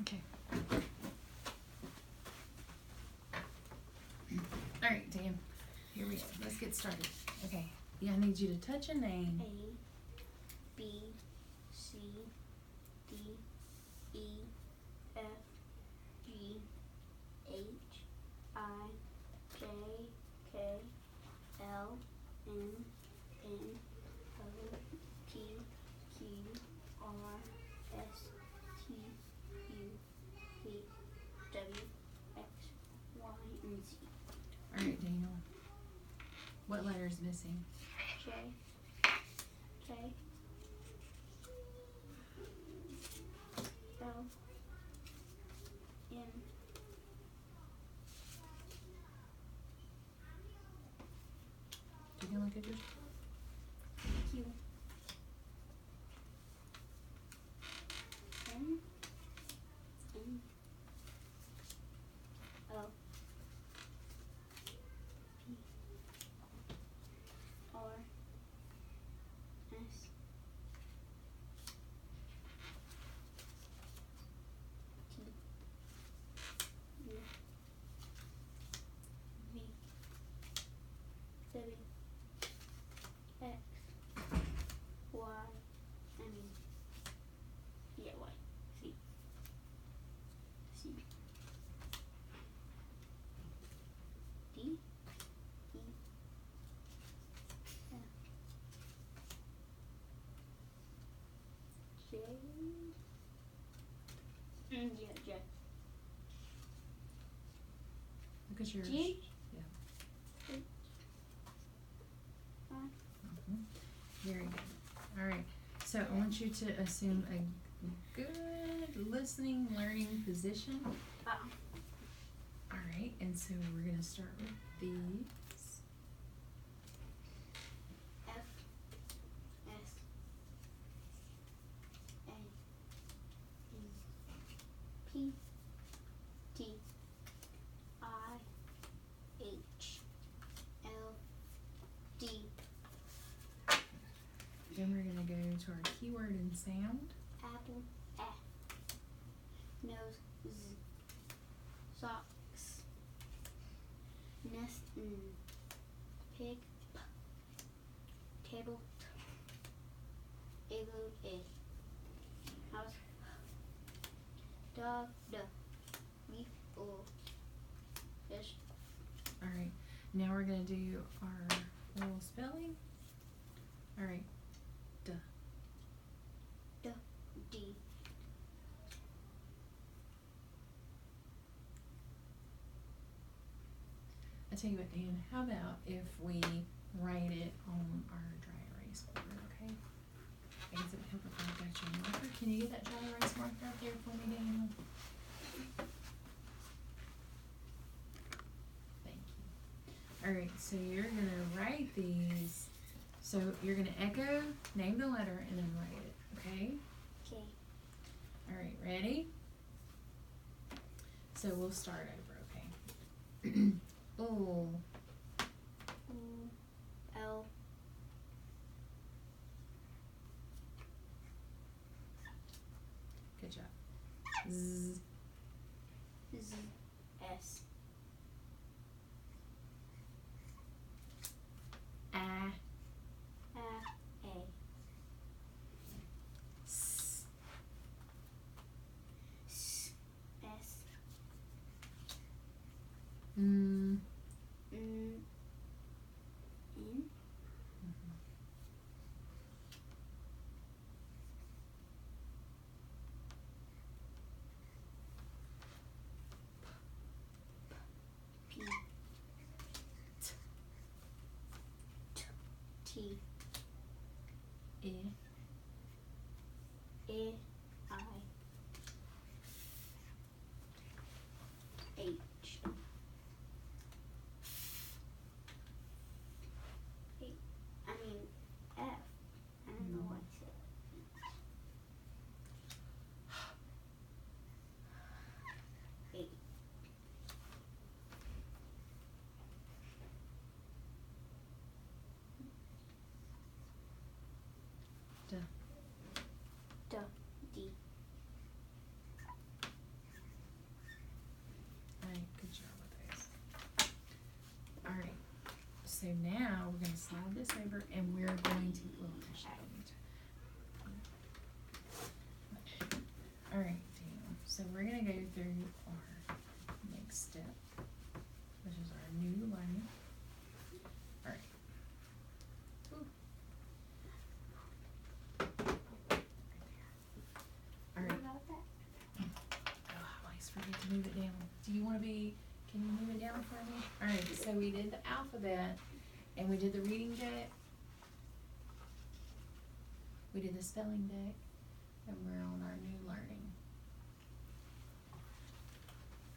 Okay. All right, Dan. Here we go. Let's get started. Okay. Yeah, I need you to touch a name. A, B, C, D, E, F, G, H, I, J, K, L, M, N, O, P, Q, R, S, T, U, V, W, X, Y, and Z. All right, Daniel. What letter is missing? J, K, L, M, Do you look at yours? Q, N, N, O, P, R, S, T, U, V, W, X, Y, Y, Z, C, D, E, F, J, J, Look at yours. G, Yeah. H, I, Very good. All right. So I want you to assume a good listening, learning position. All right. And so we're going to start with these. F, S, A, E, P, T, I, H, L, D, Then we're going to go to our keyword and sound. apple, nose, Z, socks, nest, N, pig, P, table, T, igloo, I, house, dog, D, leaf, O, fish, All right. Now we're going to do our little spelling. All right. Duh. D, D, I tell you what, Dan, how about if we write it on our dry erase board, okay? I guess it would help if I got your marker. Can you get that dry erase marker out there for me, Daniel? Thank you. All right, so you're gonna write these. So you're gonna echo, name the letter, and then write it, okay? K, All right, ready? So we'll start over, okay? Oh, U, L, good job. Z, Z, S, A, A, S, S, S, N. N, P, so now we're gonna slide this over and we're going to, well, actually, I don't need to. All right, Daniel. So we're gonna go through our next step, which is our new learning. All right. Woo. All right. What about that? Oh, I always forget to move it down. Do you want to be, can you move it down for me? All right, so we did the alphabet, and we did the reading deck. We did the spelling deck, and we're on our new learning.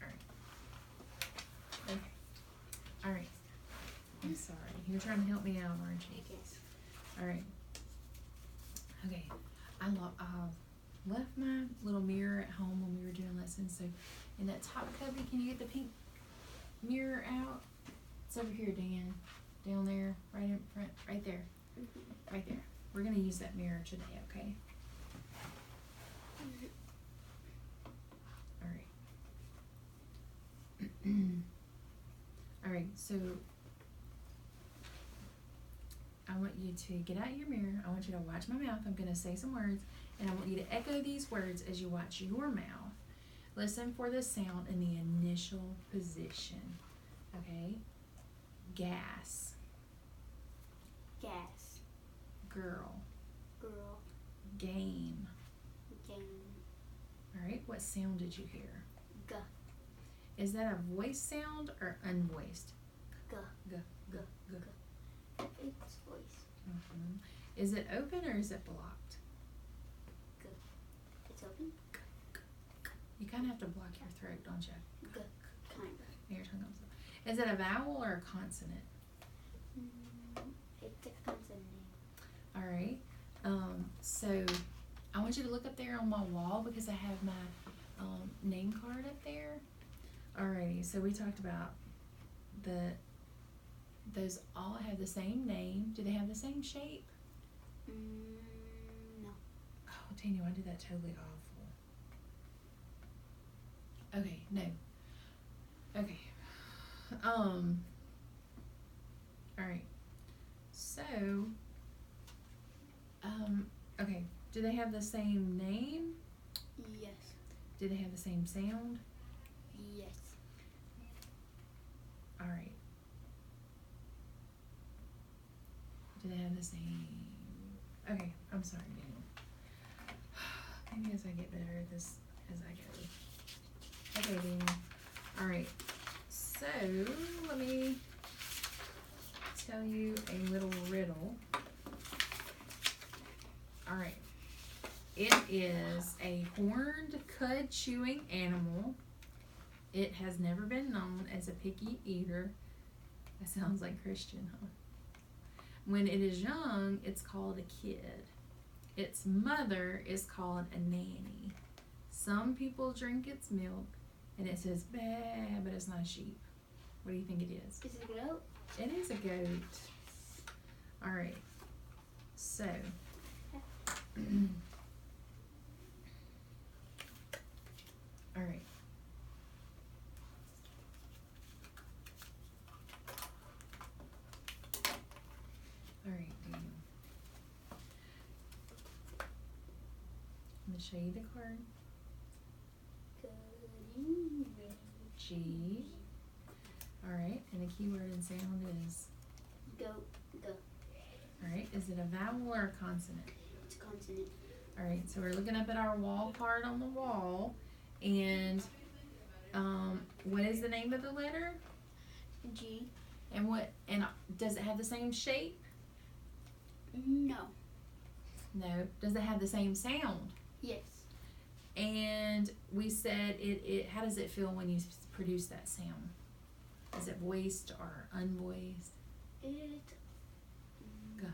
All right. Okay. All right. I'm sorry. You're trying to help me out, aren't you? Yes. All right. Okay. I left my little mirror at home when we were doing lessons. So in that top cubby, can you get the pink mirror out? It's over here, Dan. Down there, right in front, right there. Right there. We're gonna use that mirror today, okay? All right. All right, so I want you to get out your mirror. I want you to watch my mouth. I'm gonna say some words, and I want you to echo these words as you watch your mouth. Listen for the sound in the initial position, okay? Gas, Gas. girl, Girl. game. Game. All right, what sound did you hear? G. Is that a voice sound or unvoiced? G. G, g, g. It's voice. Mhm. Is it open or is it blocked? G. It's open. You kind of have to block your throat, don't you? G. Kind of. Your tongue comes up. Is it a vowel or a consonant? It's a consonant. All right. So I want you to look up there on my wall because I have my name card up there. Alrighty. So we talked about those all have the same name. Do they have the same shape? No. Oh, Daniel, I did that totally awful. Okay, no. Okay. Alright. So, okay. Do they have the same name? Yes. Do they have the same sound? Yes. Alright. Do they have the same? Okay, I'm sorry, Daniel. Maybe as I get better at this, as I go. Okay, Daniel. Alright. So, let me tell you a little riddle. Alright. It is a horned, cud-chewing animal. It has never been known as a picky eater. That sounds like Christian, huh? When it is young, it's called a kid. Its mother is called a nanny. Some people drink its milk, and it says bah, but it's not a sheep. What do you think it is? Is it a goat? It is a goat. All right. So. All right. All right, Daniel. I'm going to show you the card. G. All right, and the keyword and sound is? Goat. Go. All right, is it a vowel or a consonant? It's a consonant. All right, so we're looking up at our wall card on the wall, and what is the name of the letter? G. And does it have the same shape? No. No. Does it have the same sound? Yes. And we said how does it feel when you produce that sound? Is it voiced or unvoiced? It. Go.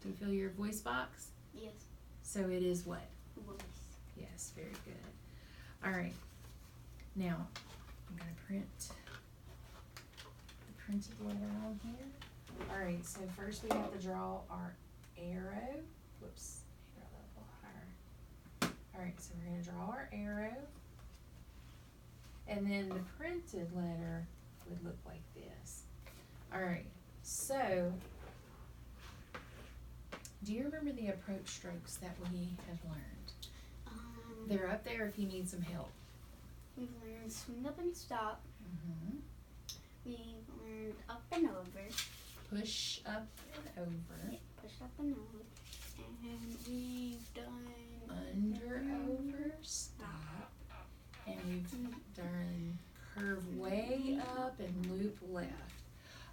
Do you feel your voice box? Yes. So it is what? Voice. Yes, very good. All right. Now, I'm going to print the printed letter on here. All right, so first we have to draw our arrow. Whoops, draw that a little higher. All right, so we're going to draw our arrow. And then the printed letter would look like this. All right, So, do you remember the approach strokes that we have learned? They're up there if you need some help. We've learned swing up and stop. Mm-hmm. We've learned up and over. Push up and over. Yeah, push up and over. And we've done Under, over, stop. And we've done curve way up and loop left.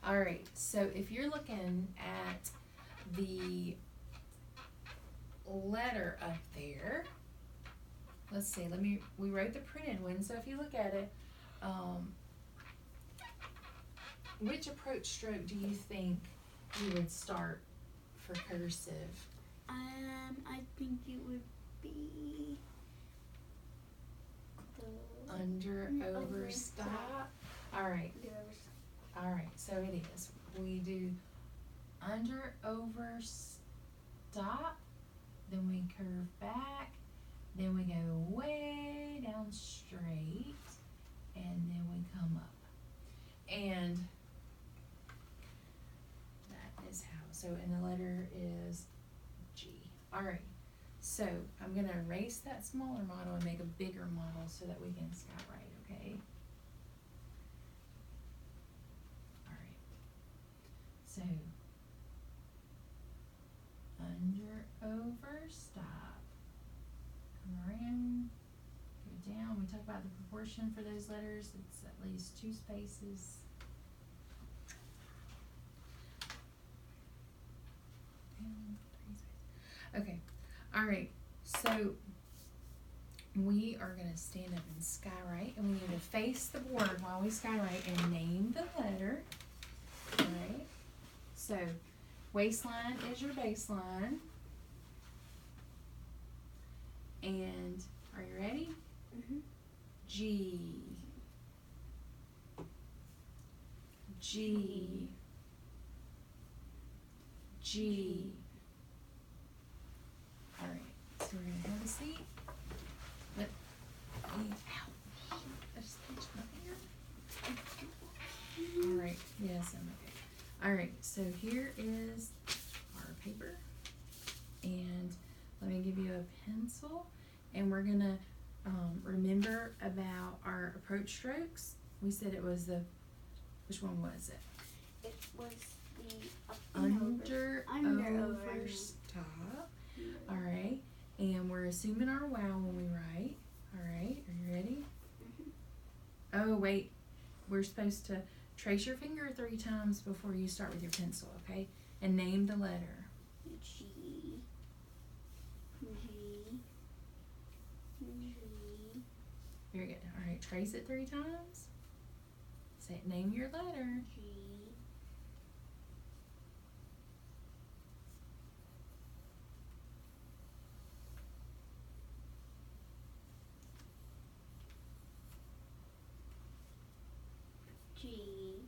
All right, so if you're looking at the letter up there, let's see, we wrote the printed one, so if you look at it, which approach stroke do you think you would start for cursive? I think it would be the Under, over, stop. All right. the over stop. All right, so it is. We do under, over, stop, then we curve back, then we go way down straight, and then we come up. And that is how. So, and the letter is G. All right, so I'm going to erase that smaller model and make a bigger model so that we can skywrite, okay? So, under, over, stop, come around, go down. We talk about the proportion for those letters. It's at least 2 spaces. Down, 3 spaces. Okay, all right, so we are going to stand up and skywrite, and we need to face the board while we skywrite and name the letter, all right? So, waistline is your baseline. And, are you ready? Mm-hmm. G. G. G. All right, so we're going to have a seat. Ow. I just pinched my ear. All right, yes, I'm okay. All right, so here is our paper, and let me give you a pencil, and we're gonna remember about our approach strokes. We said it was which one was it? It was the up and Under, over, stop. All right, and we're assuming our wow when we write. All right, are you ready? Mm-hmm. Oh, wait, we're supposed to trace your finger 3 times before you start with your pencil, okay? And name the letter. G. G. G. Very good. All right, trace it 3 times. Say, name your letter. G. G.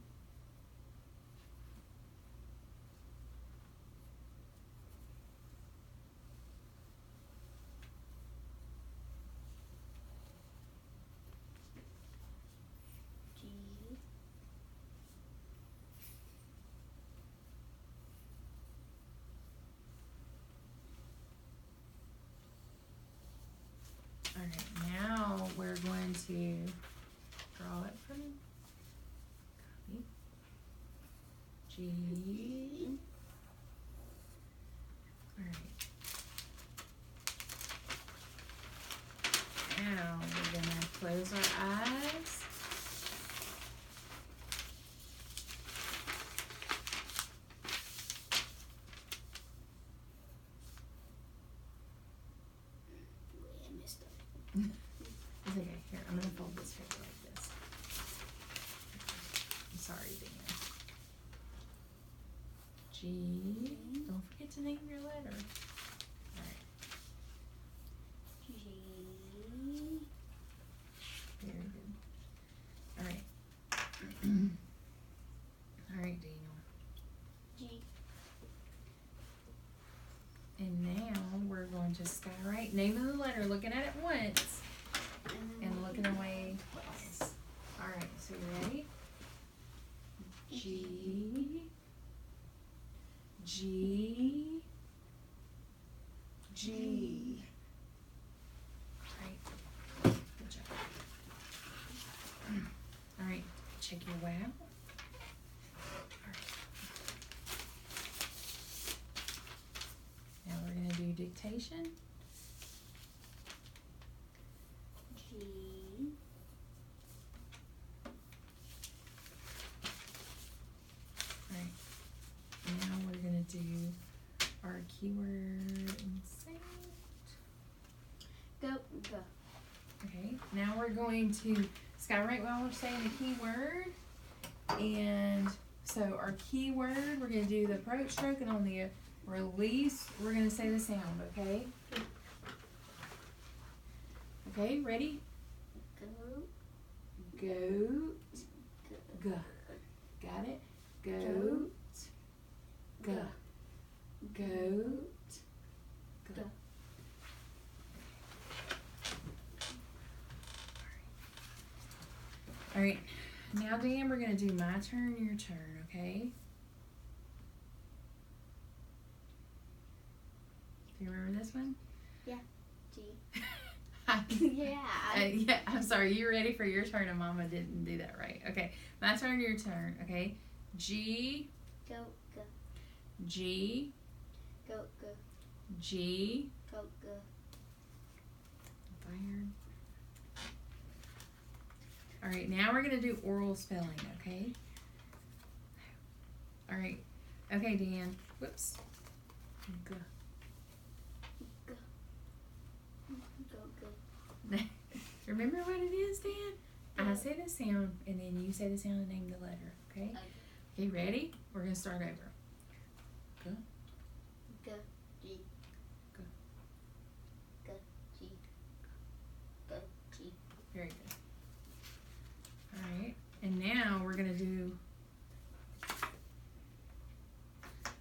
G. All right, now we're going to draw it from copy. G. All right. Now we're gonna close our eyes. I messed up. It's okay. Here, I'm gonna fold this paper like this. I'm sorry, Dana. G. Don't forget to name your letter. All right. G. Very good. All right. All right, Daniel. G. And now we're going to skywrite. Name of the letter, looking at it once and looking away twice. All right, so you ready? G. G. G. Right. Good job. All right. Check your wow. All right. Now we're gonna do dictation. G. All right. Now we're gonna do our keyword insert. Go. Okay, now we're going to skywrite while we're saying the keyword. And so our keyword, we're going to do the approach stroke, and on the release, we're going to say the sound, okay? Okay, ready? Go. Goat. G. Got it? Goat. G. Goat. G. Go. All right, now Dan, we're gonna do my turn, your turn, okay? Do you remember this one? G. Yeah, I'm sorry, you ready for your turn and Mama didn't do that right. Okay, my turn, your turn, okay? G, Go. G, Go. G, Go. fired. All right, now we're gonna do oral spelling, okay? All right, okay, Dan. Whoops. G. Go. Remember what it is, Dan? I say the sound, and then you say the sound and name the letter, okay? Okay, ready? We're gonna start over. Go. Go. G. Go. Go. G. Go. G. Very good. All right, and now we're gonna do.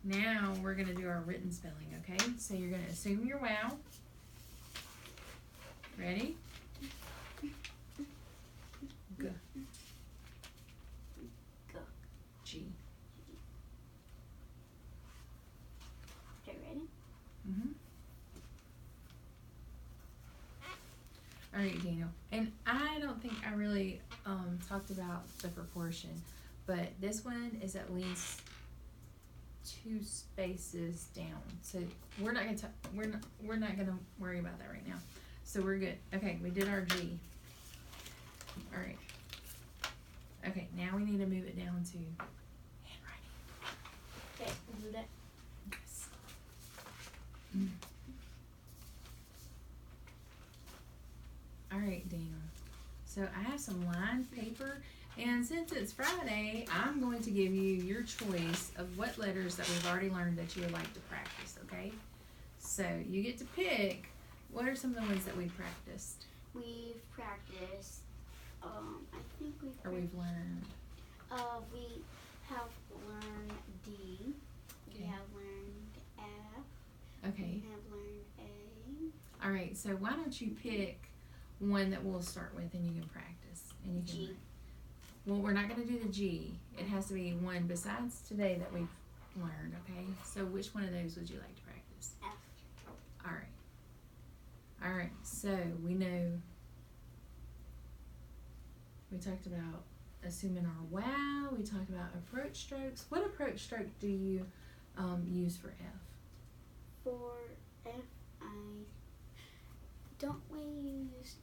Now we're gonna do our written spelling, okay? So you're gonna assume your wow. Ready? G. Go. G. Okay, ready? Mhm. All right, Daniel. And I don't think I really talked about the proportion, but this one is at least 2 spaces down. So we're not gonna worry about that right now. So we're good. Okay, we did our G. All right. Okay, now we need to move it down to handwriting. Okay, do that. Yes. All right, Daniel. So I have some lined paper, and since it's Friday, I'm going to give you your choice of what letters that we've already learned that you would like to practice, okay? So you get to pick, what are some of the ones that we've practiced? We've practiced, I think Or we've learned? we have learned D. We Okay. have learned F. Okay. We have learned A. All right, so why don't you pick one that we'll start with and you can practice. And you can G. write. Well, we're not going to do the G. It has to be one besides today that we've learned, okay? So which one of those would you like to practice? F. All right. All right, so we know we talked about assuming our wow. We talked about approach strokes. What approach stroke do you use for F? For F, don't we use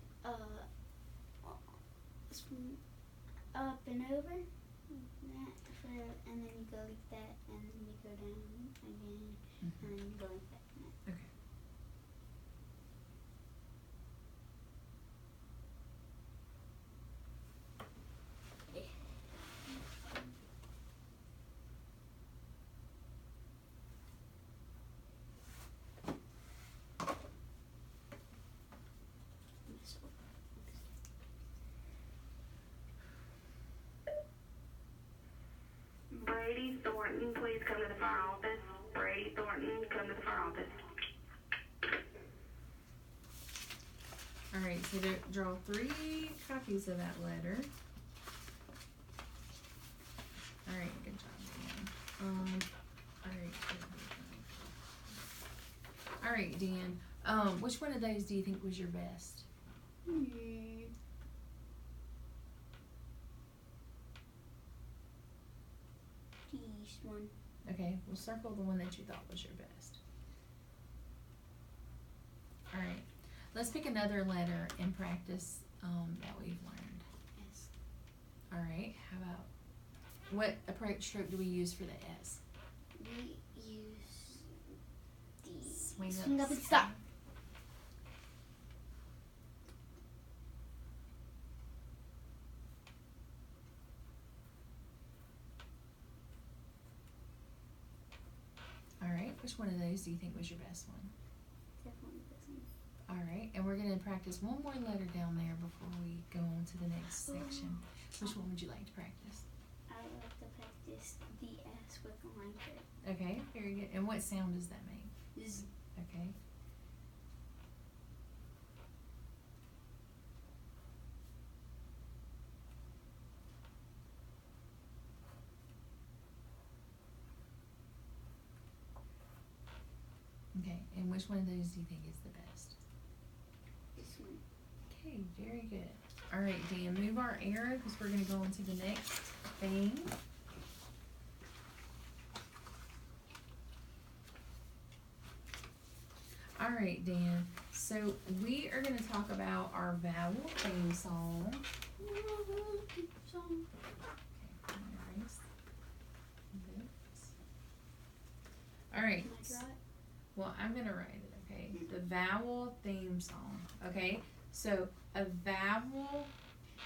up and over that for, and then you go like that, and then you go down again, and then you go like that. Okay. Brady Thornton, please come to the fire office. Brady Thornton, come to the fire office. All right, so draw 3 copies of that letter. All right, good job, Dan. All right, good. right, Dan. Which one of those do you think was your best? These one. Okay, we'll circle the one that you thought was your best. All right, let's pick another letter and practice that we've learned. S. All right, how about, what approach stroke do we use for the S? We use the Swing up and stop. All right, which one of those do you think was your best one? Definitely this one. All right, and we're gonna practice one more letter down there before we go on to the next section. Which one would you like to practice? I would like to practice the S with the line curve. Okay, very good. And what sound does that make? Z. Okay. Okay, and which one of those do you think is the best? This one. Okay, very good. All right, Dan, move our arrow because we're going to go on to the next thing. All right, Dan. So we are going to talk about our vowel theme song. Okay, I'm gonna erase this. All right. Can I draw it? Well, I'm gonna write it, okay? The vowel theme song, okay? So a vowel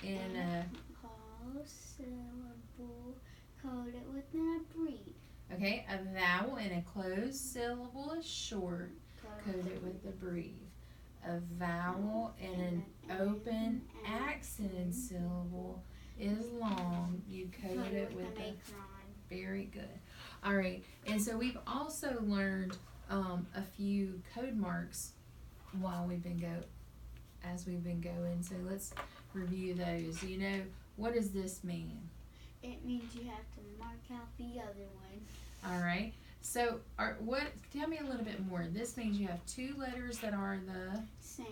in a, Call syllable coded with an abbreviation. okay, a vowel in a closed syllable is short, coded with a breve. A vowel in an open accented syllable is long, you code it with a, very good. All right, and so we've also learned a few code marks while we've been as we've been going. So let's review those. You know, what does this mean? It means you have to mark out the other one. All right. So, tell me a little bit more. This means you have two letters that are the Same.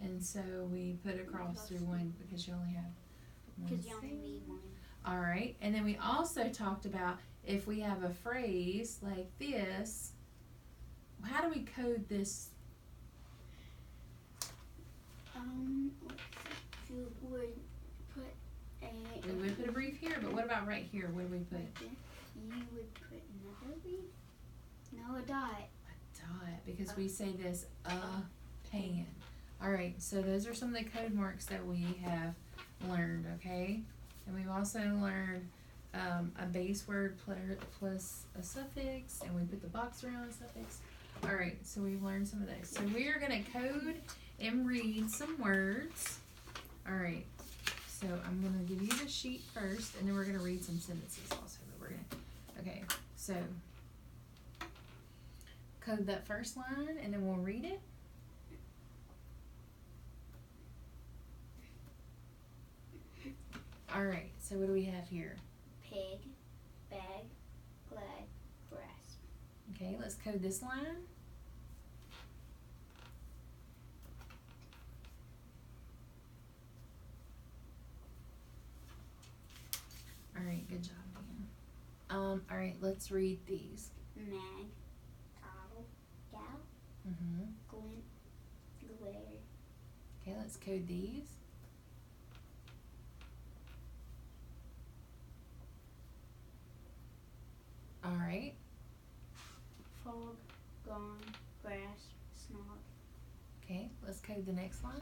and so we put across through one because you only have one. Because you only need one. All right. And then we also talked about if we have a phrase like this, how do we code this? You would put a. We would put a brief here, but what about right here? What do we put? You would put another brief. No, a dot. A dot, because we say this pan. All right, so those are some of the code marks that we have learned, okay? And we've also learned a base word plus a suffix, and we put the box around a suffix. All right, so we've learned some of those. So we are going to code and read some words. All right, so I'm going to give you the sheet first, and then we're going to read some sentences also. But we're going to, okay, so code that first line, and then we'll read it. All right, so what do we have here? Pig, bag, glad, grasp. Okay, let's code this line. All right, good job, Dan. All right, let's read these. Mag, owl, gal, glint, glare. Okay, let's code these. All right. Fog, gone, grass, snog. Okay, let's code the next line.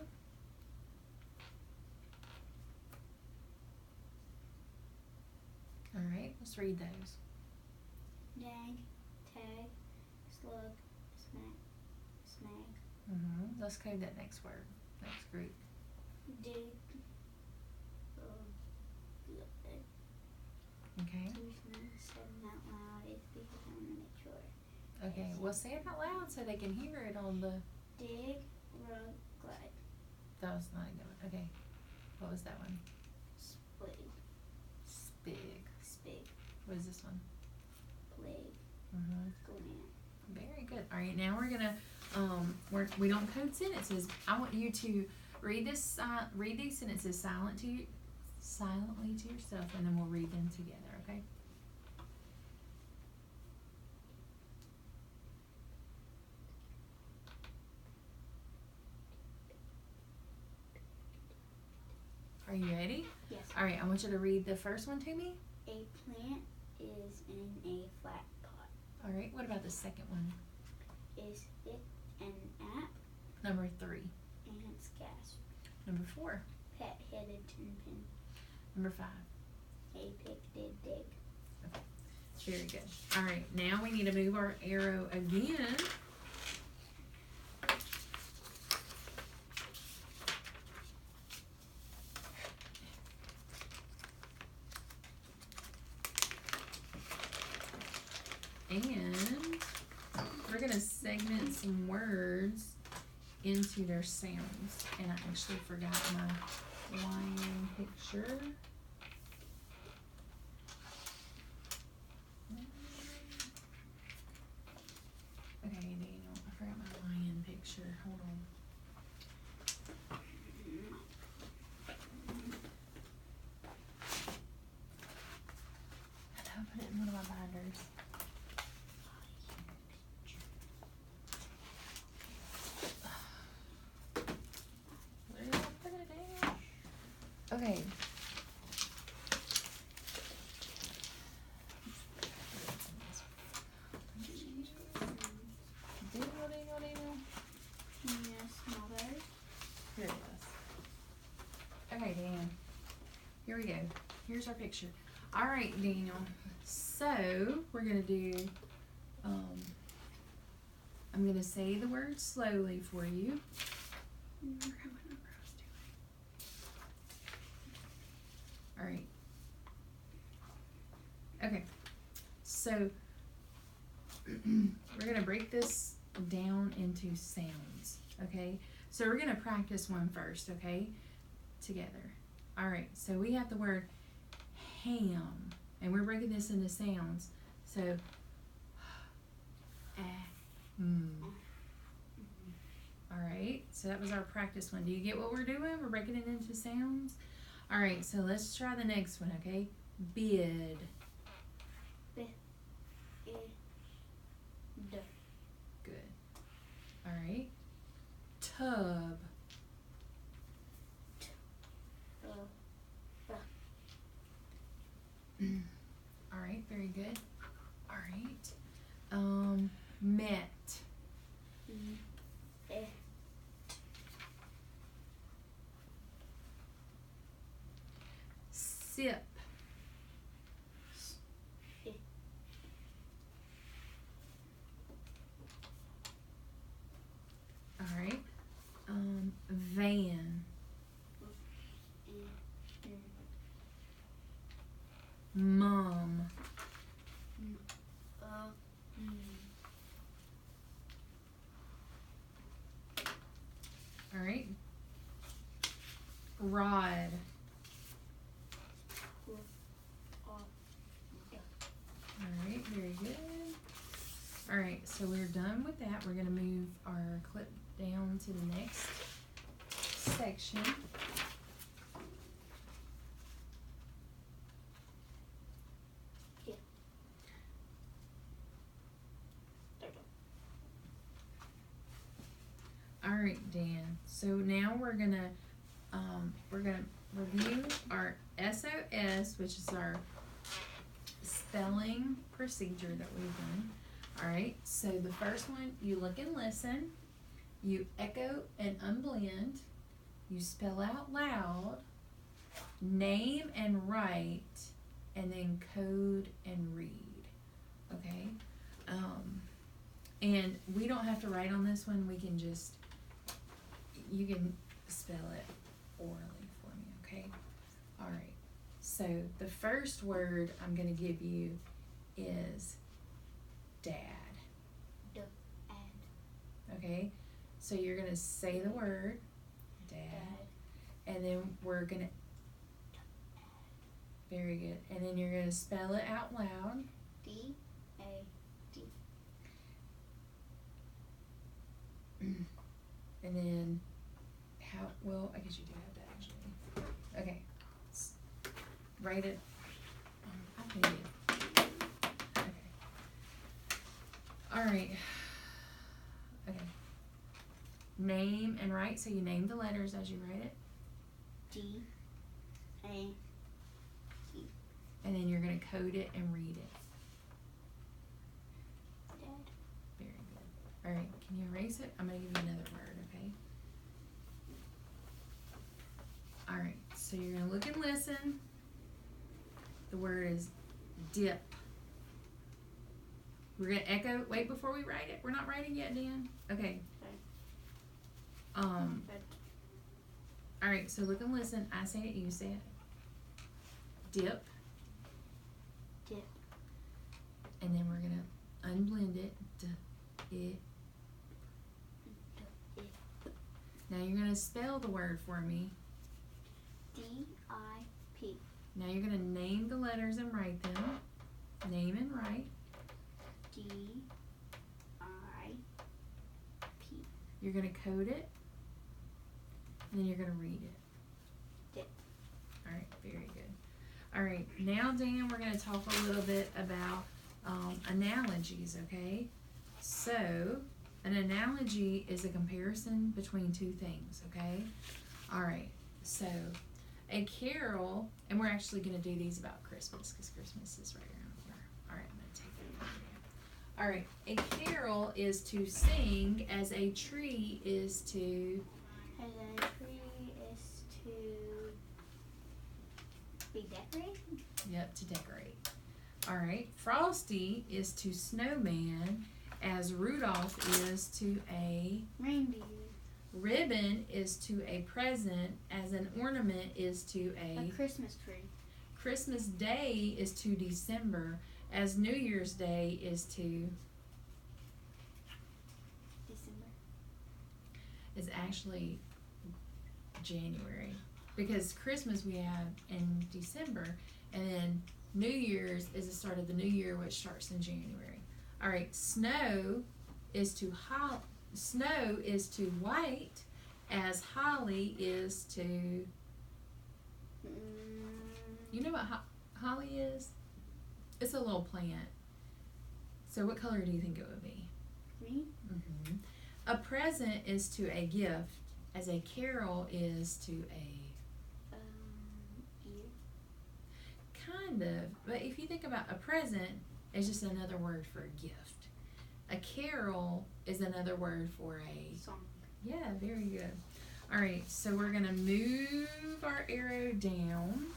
All right, let's read those. Dag, tag, slug, smack, snag. Let's code that next word, next group. Dig, Okay. the reason I'm saying that loud is because I want to make sure. Okay, well, say it out loud so they can hear it on the. Dig, rug, glide, That was not a good one. Okay, what was that one? splig, Spig. spig, What is this one? plague, Mm-hmm. gland. Very good. All right, now we're gonna we don't code sentences. I want you to read these sentences silently to yourself, and then we'll read them together. Okay. Are you ready? Yes. All right, I want you to read the first one to me. A plant is in a flat pot. All right, what about the second one? Is it an app? Number 3. Ants gas. Number 4. Pet-headed tin pin. Number 5. A pig did dig. Very good. All right, now we need to move our arrow again. And we're going to segment some words into their sounds. And I actually forgot my lion picture. Okay, Daniel, I forgot my lion picture. Hold on. I put it in one of my binders. Where did I put it, Daniel? Okay. Here it is. Okay, Dan. Here we go. Here's our picture. All right, Daniel. So we're gonna do. I'm gonna say the word slowly for you. All right. Okay. So we're gonna break this down into sounds. Okay. So we're going to practice one first, okay? Together. All right, so we have the word ham, and we're breaking this into sounds. So, All right, so that was our practice one. Do you get what we're doing? We're breaking it into sounds. All right, so let's try the next one, okay? Bid. Good. All right. Tub. All right, very good. All right. Met. Sip. All right. Van. Mom. All right. Rod. All right, very good. All right, so we're done with that. We're going to move our clip down to the next section. All right, Dan. So now we're gonna review our SOS, which is our spelling procedure that we've done. All right. So the first one, you look and listen, you echo and unblend, you spell out loud, name and write, and then code and read. Okay. And we don't have to write on this one. We can just, you can spell it orally for me, okay? All right. So the first word I'm going to give you is dad. Okay? So you're going to say the word dad. And then we're going to, very good. And then you're going to spell it out loud. D-A-D. And then, well, I guess you do have to actually. Okay. Write it. I think it. Okay. Alright. Okay. Name and write, so you name the letters as you write it. D, A, Q. And then you're going to code it and read it. Dad. Very good. Alright, can you erase it? I'm going to give you another word, okay? Alright, so you're going to look and listen. The word is dip. We're going to echo, wait before we write it. We're not writing yet, Dan? Okay. Alright, so look and listen. I say it, you say it. Dip. Dip. And then we're going to unblend it. D-I. Now you're going to spell the word for me. D-I-P. Now you're going to name the letters and write them. Name and write. D-I-P. You're going to code it. And then you're going to read it. Dip. Alright, very good. Alright, now Dan, we're going to talk a little bit about analogies, okay? So, an analogy is a comparison between two things, okay? Alright, so a carol, and we're actually going to do these about Christmas because Christmas is right around here. Alright, I'm going to take that over here. Alright, a carol is to sing as a tree is to... As a tree is to be decorated. Yep, to decorate. Alright, Frosty is to snowman as Rudolph is to a... Reindeer. Ribbon is to a present as an ornament is to A Christmas tree. Christmas Day is to December as New Year's Day is to... December. Is actually January. Because Christmas we have in December and then New Year's is the start of the new year which starts in January. Alright, snow is to white as holly is to... You know what holly is? It's a little plant. So what color do you think it would be? Green. Mm-hmm. A present is to a gift as a carol is to a... Ear. Kind of. But if you think about a present, it's just another word for a gift. A carol is another word for a... Song. Yeah, very good. Alright, so we're going to move our arrow down.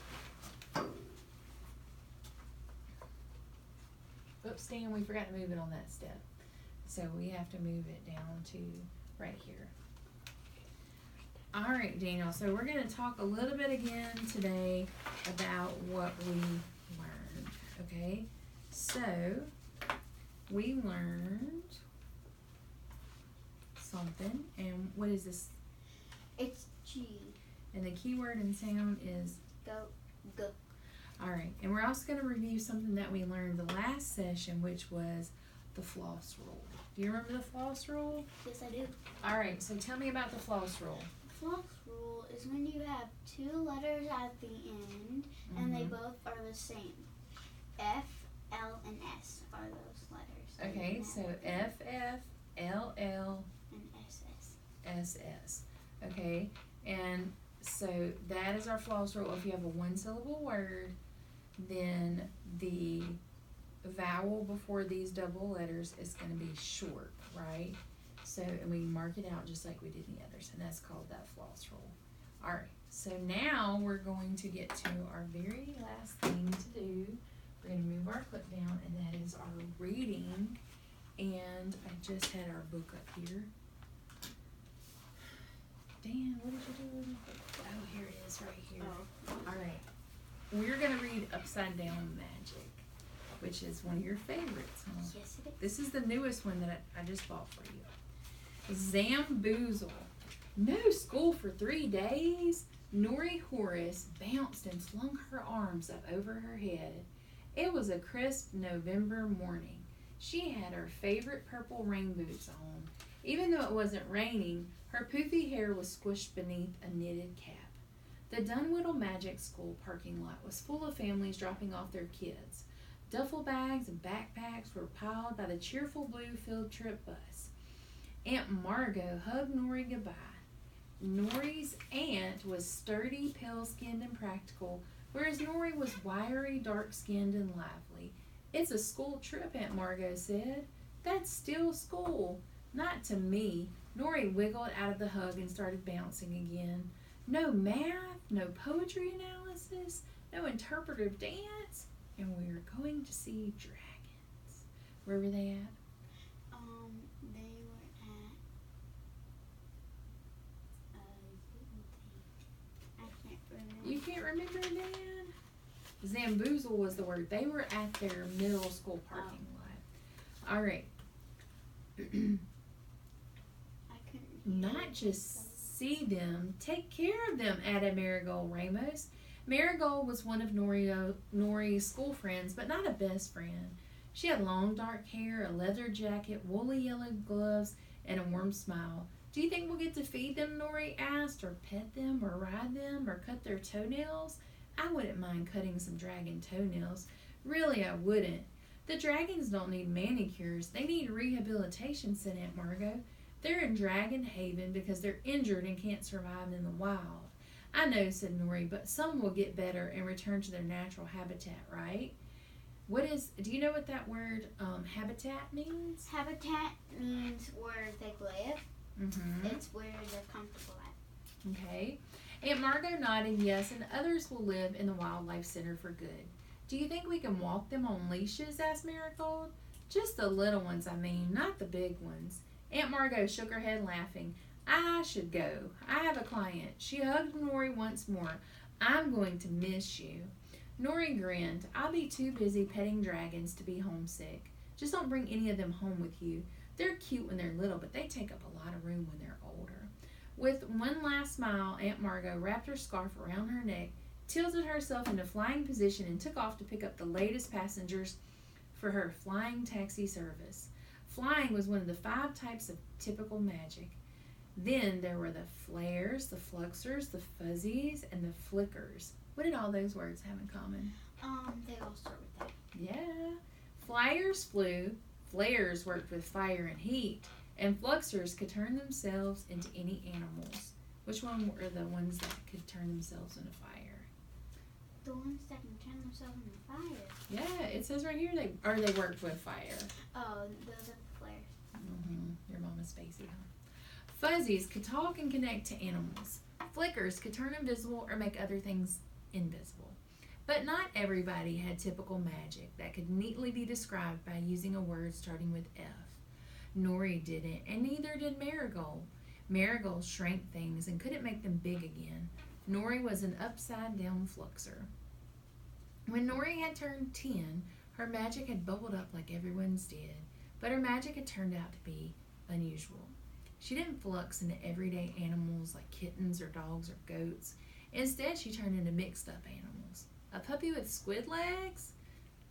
Oops, Dan, we forgot to move it on that step. So we have to move it down to right here. Alright, Daniel, so we're going to talk a little bit again today about what we learned, okay? So, we learned something, and what is this? It's G. And the key word and sound is Go. Alright, and we're also going to review something that we learned the last session, which was the floss rule. Do you remember the floss rule? Yes, I do. Alright, so tell me about the floss rule. The floss rule is when you have two letters at the end and they both are the same. F, L, and S are those letters. Okay, so F, F, L, L, and SS. SS. Okay, and so that is our floss rule. If you have a one-syllable word, then the vowel before these double letters is going to be short, right? So, and we mark it out just like we did in the others, and that's called that floss rule. Alright, so now we're going to get to our very last thing to do. We're going to move our clip down, and that is our reading. And I just had our book up here. Dan, what did you do? Oh, here it is, right here. Oh. Alright, we're going to read Upside Down Magic, which is one of your favorites, huh? Yes, it is. This is the newest one that I just bought for you. Zamboozle. No school for 3 days. Nori Horace bounced and flung her arms up over her head. It was a crisp November morning. She had her favorite purple rain boots on Even though it wasn't raining, her poofy hair was squished beneath a knitted cap. The Dunwhiddle Magic School parking lot was full of families dropping off their kids. Duffel bags and backpacks were piled by the cheerful blue field trip bus. Aunt Margot hugged Nori goodbye. Nori's aunt was sturdy, pale-skinned, and practical, whereas Nori was wiry, dark-skinned, and lively. "It's a school trip," Aunt Margot said. "That's still school." "Not to me." Nori wiggled out of the hug and started bouncing again. "No math, no poetry analysis, no interpretive dance, and we're going to see dragons." Where were they at? They were at, I can't remember. You can't remember, Dan? Zamboozle was the word. They were at their middle school parking lot. All right. I couldn't hear Not it. just see them, take care of them, added Marigold Ramos. Marigold was one of Nori's school friends, but not a best friend. She had long dark hair, a leather jacket, woolly yellow gloves, and a warm smile. "Do you think we'll get to feed them?" Nori asked, "or pet them, or ride them, or cut their toenails?" "I wouldn't mind cutting some dragon toenails. Really, I wouldn't." "The dragons don't need manicures. They need rehabilitation," said Aunt Margot. "They're in Dragon Haven because they're injured and can't survive in the wild." "I know," said Nori, "but some will get better and return to their natural habitat, right?" Do you know what that word habitat means? Habitat means where they live. Mm-hmm. It's where they're comfortable at. Okay. Aunt Margot nodded yes, and others will live in the Wildlife Center for good. "Do you think we can walk them on leashes?" asked Marigold. "Just the little ones, I mean, not the big ones." Aunt Margot shook her head, laughing. "I should go. I have a client." She hugged Nori once more. "I'm going to miss you." Nori grinned. "I'll be too busy petting dragons to be homesick. Just don't bring any of them home with you. They're cute when they're little, but they take up a lot of room when they're older." With one last smile, Aunt Margot wrapped her scarf around her neck, tilted herself into flying position, and took off to pick up the latest passengers for her flying taxi service. Flying was one of the 5 types of typical magic. Then there were the flares, the fluxers, the fuzzies, and the flickers. What did all those words have in common? They all start with that. Yeah. Flyers flew, flares worked with fire and heat, and fluxers could turn themselves into any animals. Which one were the ones that could turn themselves into fire? The ones that can turn themselves into fire. Yeah, it says right here they worked with fire. Oh, those are the flares. Your mama's spacey, huh? Fuzzies could talk and connect to animals. Flickers could turn invisible or make other things invisible. But not everybody had typical magic that could neatly be described by using a word starting with F. Nori didn't, and neither did Marigold. Marigold shrank things and couldn't make them big again. Nori was an upside-down fluxer. When Nori had turned 10, her magic had bubbled up like everyone's did, but her magic had turned out to be unusual. She didn't flux into everyday animals like kittens or dogs or goats. Instead, she turned into mixed-up animals. A puppy with squid legs?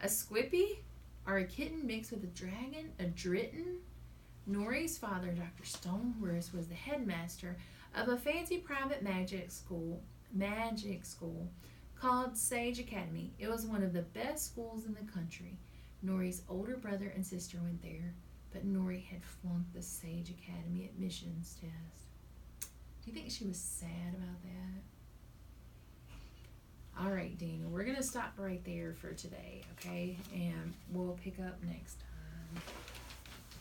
A squippy? Or a kitten mixed with a dragon? A dritten? Nori's father, Dr. Stoneworth, was the headmaster of a fancy private magic school called Sage Academy. It was one of the best schools in the country. Nori's older brother and sister went there, but Nori had flunked the Sage Academy admissions test. Do you think she was sad about that? All right, Dina, we're going to stop right there for today, okay? And we'll pick up next time.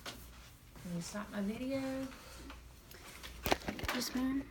Can you stop my video? Yes, ma'am.